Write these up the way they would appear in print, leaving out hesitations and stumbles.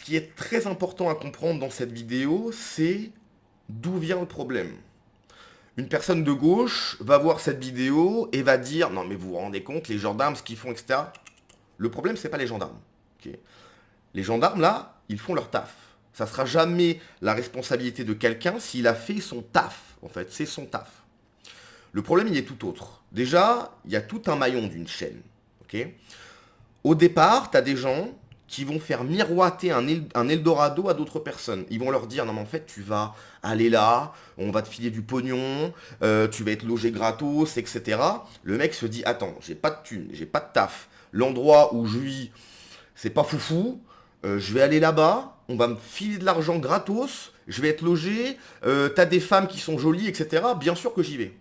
qui est très important à comprendre dans cette vidéo, c'est d'où vient le problème. Une personne de gauche va voir cette vidéo et va dire non mais vous vous rendez compte, les gendarmes, ce qu'ils font, etc. Le problème, c'est pas les gendarmes. Ok. Les gendarmes, là, ils font leur taf. Ça sera jamais la responsabilité de quelqu'un s'il a fait son taf. En fait, c'est son taf. Le problème, il est tout autre. Déjà, il y a tout un maillon d'une chaîne. Ok. Au départ, tu as des gens qui vont faire miroiter un Eldorado à d'autres personnes. Ils vont leur dire, non mais en fait, tu vas aller là, on va te filer du pognon, tu vas être logé gratos, etc. Le mec se dit, attends, j'ai pas de thune, j'ai pas de taf. L'endroit où je vis, c'est pas foufou. Je vais aller là-bas, on va me filer de l'argent gratos, je vais être logé, t'as des femmes qui sont jolies, etc. Bien sûr que j'y vais.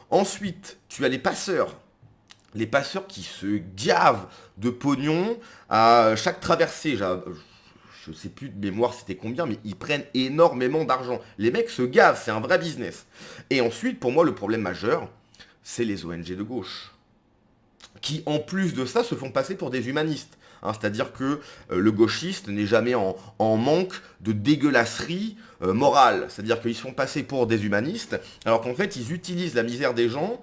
Ensuite, tu as les passeurs qui se gavent de pognon à chaque traversée. Je sais plus de mémoire c'était combien, mais ils prennent énormément d'argent. Les mecs se gavent, c'est un vrai business. Et ensuite, pour moi, le problème majeur, c'est les ONG de gauche qui en plus de ça se font passer pour des humanistes. Hein, c'est-à-dire que le gauchiste n'est jamais en manque de dégueulasserie morale. C'est-à-dire qu'ils se font passer pour des humanistes, alors qu'en fait ils utilisent la misère des gens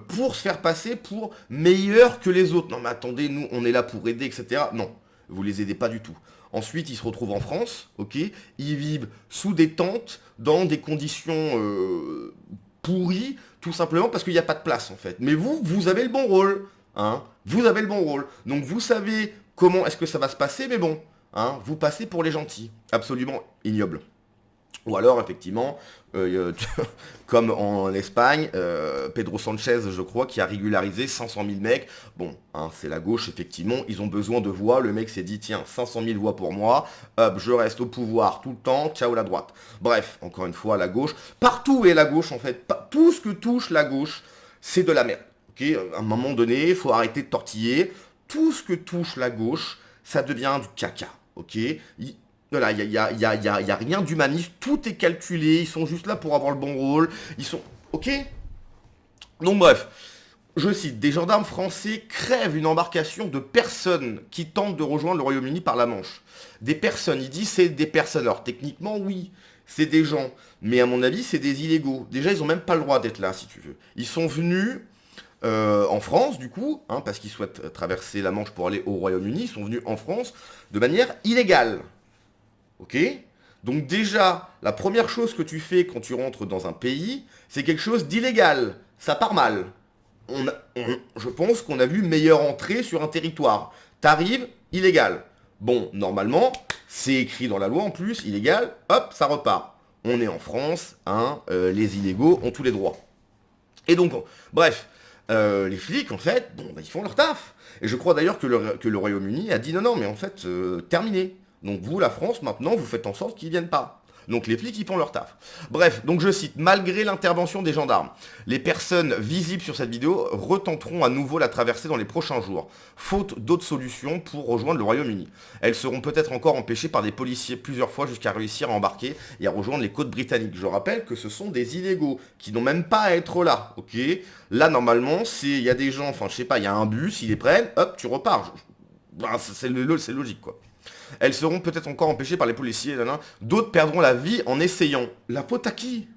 pour se faire passer pour meilleurs que les autres. Non mais attendez, nous on est là pour aider, etc. Non, vous les aidez pas du tout. Ensuite, ils se retrouvent en France, ok. Ils vivent sous des tentes, dans des conditions pourries, tout simplement parce qu'il n'y a pas de place en fait. Mais vous avez le bon rôle. Hein, vous avez le bon rôle. Donc vous savez comment est-ce que ça va se passer, mais bon, hein, vous passez pour les gentils. Absolument ignoble. Ou alors, effectivement, comme en Espagne, Pedro Sanchez, je crois, qui a régularisé 500 000 mecs. Bon, hein, c'est la gauche, effectivement, ils ont besoin de voix. Le mec s'est dit, tiens, 500 000 voix pour moi, hop, je reste au pouvoir tout le temps, ciao la droite. Bref, encore une fois, la gauche, partout est la gauche, en fait. Tout ce que touche la gauche, c'est de la merde. Okay, à un moment donné, il faut arrêter de tortiller. Tout ce que touche la gauche, ça devient du caca. Ok. Voilà, il y a rien d'humaniste. Tout est calculé. Ils sont juste là pour avoir le bon rôle. Ils sont... Ok. Donc bref, je cite, des gendarmes français crèvent une embarcation de personnes qui tentent de rejoindre le Royaume-Uni par la Manche. Des personnes, il dit c'est des personnes. Alors techniquement, oui, c'est des gens. Mais à mon avis, c'est des illégaux. Déjà, ils n'ont même pas le droit d'être là, si tu veux. Ils sont venus en France, du coup, hein, parce qu'ils souhaitent traverser la Manche pour aller au Royaume-Uni, ils sont venus en France de manière illégale. Ok. Donc déjà, la première chose que tu fais quand tu rentres dans un pays, c'est quelque chose d'illégal. Ça part mal. Je pense qu'on a vu meilleure entrée sur un territoire. T'arrives, illégal. Bon, normalement, c'est écrit dans la loi en plus, illégal, hop, ça repart. On est en France, hein, les illégaux ont tous les droits. Et donc, bref, les flics, en fait, bon, bah, ils font leur taf. Et je crois d'ailleurs que le Royaume-Uni a dit non, non, mais en fait, terminé. Donc vous, la France, maintenant, vous faites en sorte qu'ils viennent pas. Donc les flics, ils font leur taf. Bref, donc je cite, malgré l'intervention des gendarmes, les personnes visibles sur cette vidéo retenteront à nouveau la traversée dans les prochains jours, faute d'autres solutions pour rejoindre le Royaume-Uni. Elles seront peut-être encore empêchées par des policiers plusieurs fois jusqu'à réussir à embarquer et à rejoindre les côtes britanniques. Je rappelle que ce sont des illégaux qui n'ont même pas à être là, ok. Là, normalement, il y a des gens, enfin je sais pas, il y a un bus, ils les prennent, hop, tu repars. C'est logique, quoi. Elles seront peut-être encore empêchées par les policiers. D'autres perdront la vie en essayant. La faute à qui?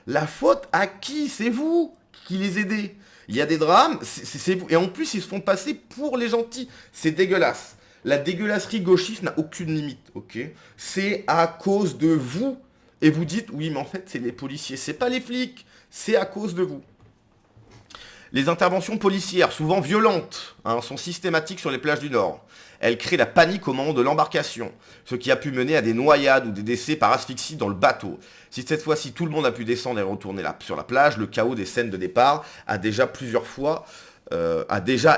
La faute à qui? C'est vous qui les aidez. Il y a des drames, c'est vous. Et en plus, ils se font passer pour les gentils. C'est dégueulasse. La dégueulasserie gauchiste n'a aucune limite, ok. C'est à cause de vous. Et vous dites, oui, mais en fait, c'est les policiers. C'est pas les flics. C'est à cause de vous. Les interventions policières, souvent violentes, hein, sont systématiques sur les plages du Nord. Elles créent la panique au moment de l'embarcation, ce qui a pu mener à des noyades ou des décès par asphyxie dans le bateau. Si cette fois-ci tout le monde a pu descendre et retourner sur la plage, le chaos des scènes de départ a déjà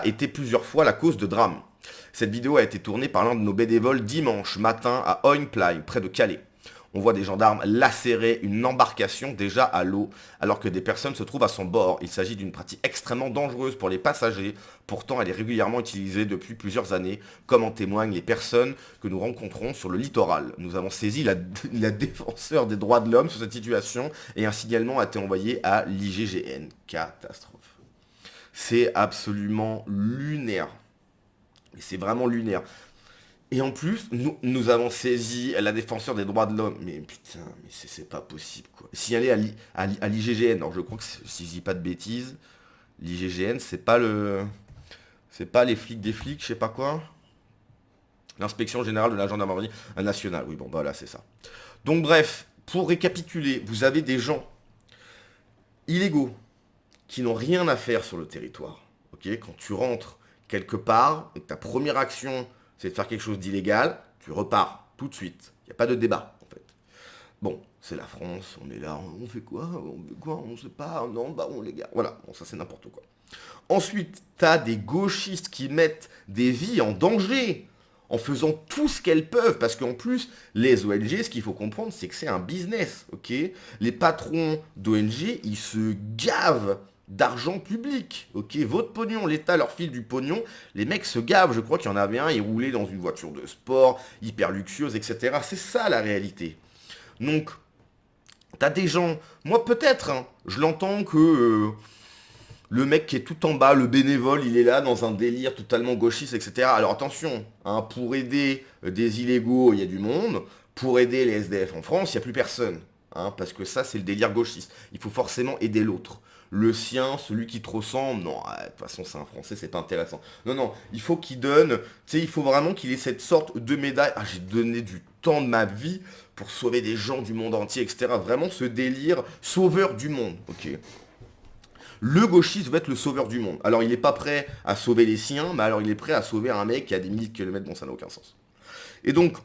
été plusieurs fois la cause de drames. Cette vidéo a été tournée par l'un de nos bénévoles dimanche matin à Oinplay, près de Calais. On voit des gendarmes lacérer une embarcation déjà à l'eau, alors que des personnes se trouvent à son bord. Il s'agit d'une pratique extrêmement dangereuse pour les passagers. Pourtant, elle est régulièrement utilisée depuis plusieurs années, comme en témoignent les personnes que nous rencontrons sur le littoral. Nous avons saisi la défenseur des droits de l'homme sur cette situation et un signalement a été envoyé à l'IGGN. Catastrophe. C'est absolument lunaire. Et c'est vraiment lunaire. Et en plus, nous avons saisi la défenseur des droits de l'homme. Mais putain, mais c'est pas possible, quoi. Signaler à l'IGGN. Alors je crois que si je dis pas de bêtises, l'IGGN, c'est pas le... C'est pas les flics des flics, je sais pas quoi. L'inspection générale de la gendarmerie nationale. Oui, bon, bah là, c'est ça. Donc bref, pour récapituler, vous avez des gens illégaux qui n'ont rien à faire sur le territoire. Ok, quand tu rentres quelque part et que ta première action, c'est de faire quelque chose d'illégal, tu repars tout de suite. Il n'y a pas de débat, en fait. Bon, c'est la France, on est là, on fait quoi? On fait quoi? On sait pas, non, bah on les gars. Voilà, bon, ça c'est n'importe quoi. Ensuite, t'as des gauchistes qui mettent des vies en danger en faisant tout ce qu'elles peuvent, parce qu'en plus, les ONG, ce qu'il faut comprendre, c'est que c'est un business, ok? Les patrons d'ONG, ils se gavent d'argent public, ok? Votre pognon, l'État leur file du pognon, les mecs se gavent, je crois qu'il y en avait un, il roulait dans une voiture de sport, hyper luxueuse, etc. C'est ça la réalité. Donc, t'as des gens, moi peut-être, hein, je l'entends que le mec qui est tout en bas, le bénévole, il est là dans un délire totalement gauchiste, etc. Alors attention, hein, pour aider des illégaux, il y a du monde. Pour aider les SDF en France, il n'y a plus personne. Hein, parce que ça, c'est le délire gauchiste. Il faut forcément aider l'autre. Le sien, celui qui te ressemble, non, de toute façon, c'est un Français, c'est pas intéressant. Non, non, il faut qu'il donne, tu sais, il faut vraiment qu'il ait cette sorte de médaille. Ah, j'ai donné du temps de ma vie pour sauver des gens du monde entier, etc. Vraiment ce délire sauveur du monde, ok. Le gauchiste va être le sauveur du monde. Alors il n'est pas prêt à sauver les siens, mais alors il est prêt à sauver un mec qui a des milliers de kilomètres, bon ça n'a aucun sens. Et donc,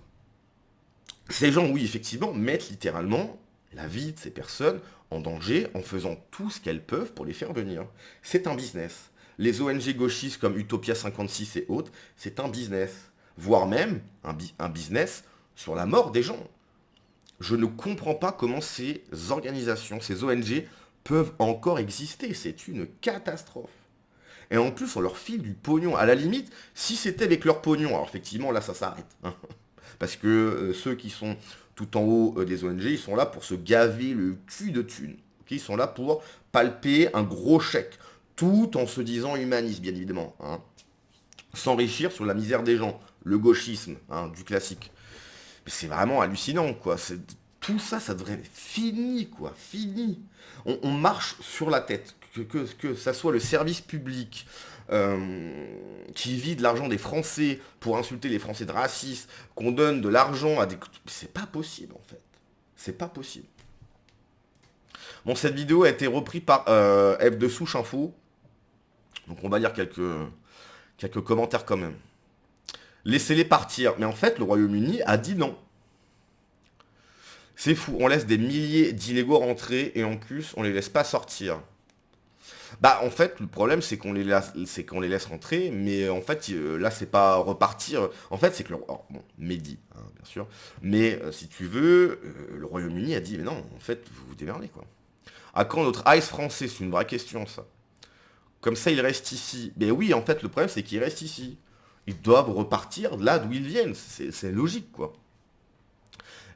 ces gens, oui, effectivement, mettent littéralement la vie de ces personnes en danger en faisant tout ce qu'elles peuvent pour les faire venir. C'est un business. Les ONG gauchistes comme Utopia 56 et autres, c'est un business. Voire même un business sur la mort des gens. Je ne comprends pas comment ces organisations, ces ONG, peuvent encore exister. C'est une catastrophe. Et en plus, on leur file du pognon. À la limite, si c'était avec leur pognon, alors effectivement, là, ça s'arrête. Hein. Parce que ceux qui sont tout en haut des ONG, ils sont là pour se gaver le cul de thunes. Okay, ils sont là pour palper un gros chèque. Tout en se disant humaniste, bien évidemment. Hein. S'enrichir sur la misère des gens. Le gauchisme, hein, du classique. Mais c'est vraiment hallucinant, quoi. Tout ça, ça devrait être fini, quoi. Fini. On marche sur la tête. Que ça soit le service public qui vide l'argent des Français pour insulter les Français de racistes, qu'on donne de l'argent à des... C'est pas possible, en fait. C'est pas possible. Bon, cette vidéo a été reprise par F de Souche Info. Donc on va lire quelques commentaires quand même. Laissez-les partir. Mais en fait, le Royaume-Uni a dit non. C'est fou, on laisse des milliers d'illégaux rentrer et en plus, on les laisse pas sortir. Bah en fait, le problème c'est qu'on les laisse rentrer, mais en fait, là c'est pas repartir. En fait, c'est que bon, Mehdi, hein, bien sûr. Mais si tu veux, le Royaume-Uni a dit, mais non, en fait, vous vous démerdez quoi. À quand notre ICE français? C'est une vraie question ça. Comme ça, ils restent ici. Mais oui, en fait, le problème c'est qu'ils restent ici. Ils doivent repartir là d'où ils viennent. C'est logique quoi.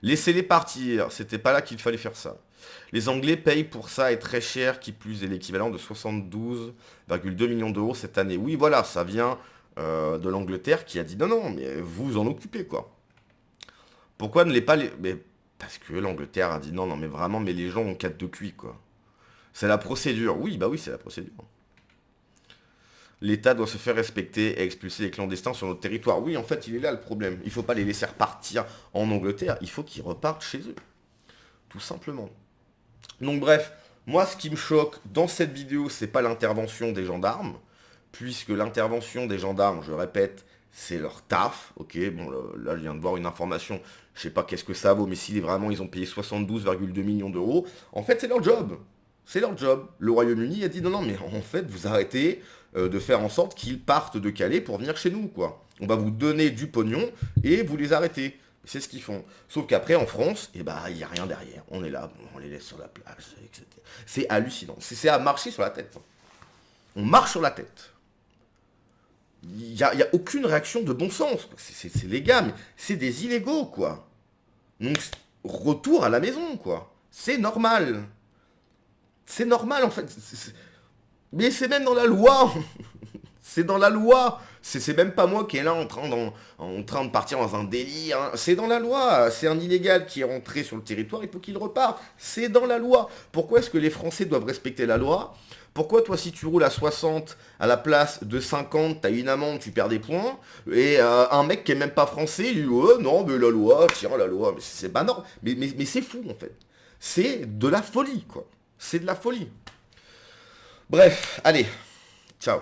Laissez-les partir, c'était pas là qu'il fallait faire ça. Les Anglais payent pour ça et très cher, qui plus est l'équivalent de 72,2 millions d'euros cette année. Oui, voilà, ça vient de l'Angleterre qui a dit non, non, mais vous en occupez quoi. Pourquoi ne les pas les... Mais parce que l'Angleterre a dit non, non, mais vraiment, mais les gens ont 4 de cuit quoi. C'est la procédure. Oui, bah oui, c'est la procédure. L'État doit se faire respecter et expulser les clandestins sur notre territoire. Oui, en fait, il est là le problème. Il ne faut pas les laisser repartir en Angleterre. Il faut qu'ils repartent chez eux. Tout simplement. Donc bref, moi, ce qui me choque dans cette vidéo, c'est pas l'intervention des gendarmes. Puisque l'intervention des gendarmes, je répète, c'est leur taf. Ok, bon, là, je viens de voir une information. Je sais pas qu'est-ce que ça vaut, mais si vraiment ils ont payé 72,2 millions d'euros, en fait, c'est leur job. C'est leur job. Le Royaume-Uni a dit non, non, mais en fait, vous arrêtez de faire en sorte qu'ils partent de Calais pour venir chez nous, quoi. On va vous donner du pognon et vous les arrêtez. C'est ce qu'ils font. Sauf qu'après, en France, eh ben, il n'y a rien derrière. On est là, on les laisse sur la plage, etc. C'est hallucinant. C'est à marcher sur la tête. On marche sur la tête. Il n'y a aucune réaction de bon sens. C'est les gars, mais c'est des illégaux, quoi. Donc, retour à la maison, quoi. C'est normal. C'est normal, en fait. Mais c'est même dans la loi. C'est dans la loi. C'est même pas moi qui est là en train de partir dans un délire. Hein. C'est dans la loi. C'est un illégal qui est rentré sur le territoire, il faut qu'il reparte. C'est dans la loi. Pourquoi est-ce que les Français doivent respecter la loi? Pourquoi toi, si tu roules à 60 à la place de 50, t'as une amende, tu perds des points? Et un mec qui est même pas français, il dit oh non mais la loi, tiens la loi, mais c'est pas normal. Mais c'est fou en fait. C'est de la folie quoi. C'est de la folie. Bref, allez, ciao.